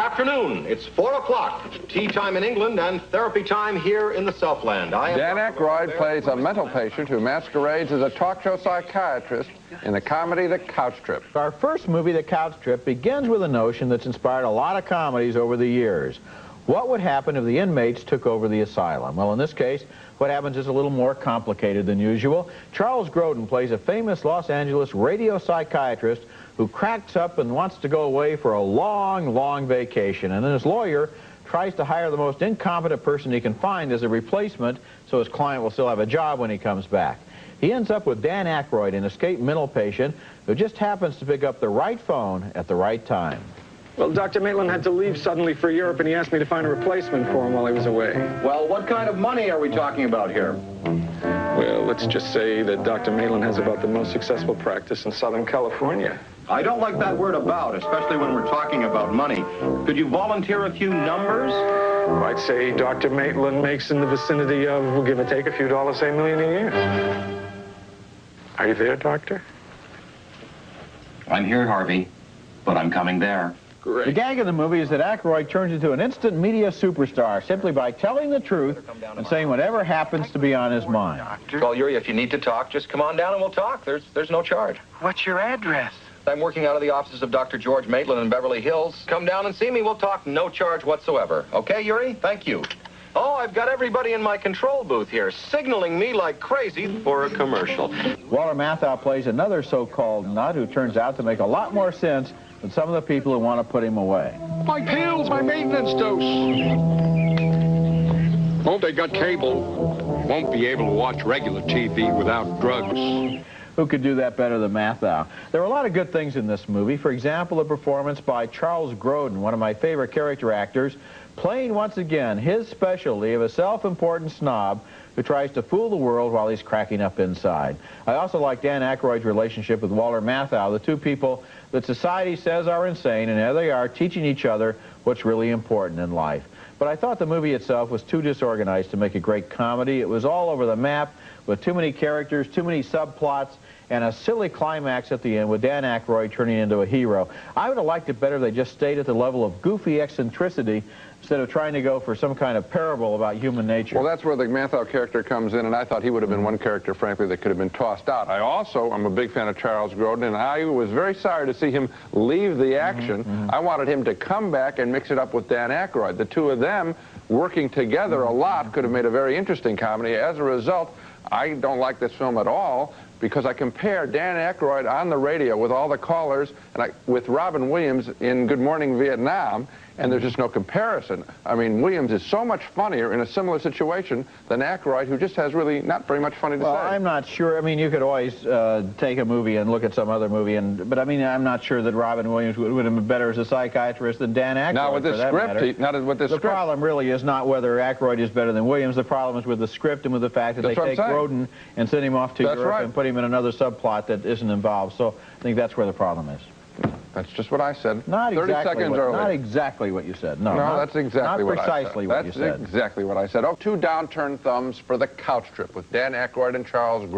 afternoon. It's 4 o'clock. Tea time in England and therapy time here in the Southland. Dan Aykroyd plays a mental patient who masquerades as a talk show psychiatrist in the comedy The Couch Trip. Our first movie, The Couch Trip, begins with a notion that's inspired a lot of comedies over the years. What would happen if the inmates took over the asylum? Well, in this case, what happens is a little more complicated than usual. Charles Grodin plays a famous Los Angeles radio psychiatrist who cracks up and wants to go away for a long, long vacation. And then his lawyer tries to hire the most incompetent person he can find as a replacement so his client will still have a job when he comes back. He ends up with Dan Aykroyd, an escaped mental patient who just happens to pick up the right phone at the right time. Well, Dr. Maitland had to leave suddenly for Europe, and he asked me to find a replacement for him while he was away. Well, what kind of money are we talking about here? Well, let's just say that Dr. Maitland has about the most successful practice in Southern California. I don't like that word about, especially when we're talking about money. Could you volunteer a few numbers? I'd say Dr. Maitland makes in the vicinity of, we'll give or take, a few dollars, say, $1 million a year. Are you there, Doctor? I'm here, Harvey, but I'm coming there. Great. The gag of the movie is that Aykroyd turns into an instant media superstar simply by telling the truth and saying whatever happens to be on his mind. Well, Yuri, if you need to talk, just come on down and we'll talk. There's no charge. What's your address? I'm working out of the offices of Dr. George Maitland in Beverly Hills. Come down and see me. We'll talk. No charge whatsoever. Okay, Yuri? Thank you. Oh, I've got everybody in my control booth here, signaling me like crazy for a commercial. Walter Matthau plays another so-called nut who turns out to make a lot more sense than some of the people who want to put him away. My pills, my maintenance dose. Oh, they got cable. Won't be able to watch regular TV without drugs. Who could do that better than Matthau? There are a lot of good things in this movie. For example, a performance by Charles Grodin, one of my favorite character actors, playing once again his specialty of a self-important snob who tries to fool the world while he's cracking up inside. I also like Dan Aykroyd's relationship with Walter Matthau, the two people that society says are insane, and there they are teaching each other what's really important in life. But I thought the movie itself was too disorganized to make a great comedy. It was all over the map with too many characters, too many subplots, and a silly climax at the end with Dan Aykroyd turning into a hero. I would have liked it better if they just stayed at the level of goofy eccentricity instead of trying to go for some kind of parable about human nature. Well, that's where the Matthau character comes in, and I thought he would have been one character, frankly, that could have been tossed out. I also am a big fan of Charles Grodin, and I was very sorry to see him leave the action. I wanted him to come back and mix it up with Dan Aykroyd. The two of them working together a lot could have made a very interesting comedy. As a result, I don't like this film at all because I compare Dan Aykroyd on the radio with all the callers and with Robin Williams in Good Morning Vietnam, and there's just no comparison. I mean, Williams is so much funnier in a similar situation than Aykroyd, who just has really not very much funny to say. Well, I'm not sure. I mean, you could always take a movie and look at some other movie, but I mean, I'm not sure that Robin Williams would have been better as a psychiatrist than Dan Aykroyd. Not with this script. The problem really is not whether Aykroyd is better than Williams. The problem is with the script and with the fact that they take Grodin and send him off to Europe and put him in another subplot that isn't involved. So I think that's where the problem is. That's just what I said. Not 30 exactly seconds early. Not exactly what you said. No, that's exactly what I said. Not precisely what you said. That's exactly what I said. Oh, two downturned thumbs for The Couch Trip with Dan Aykroyd and Charles Grodin.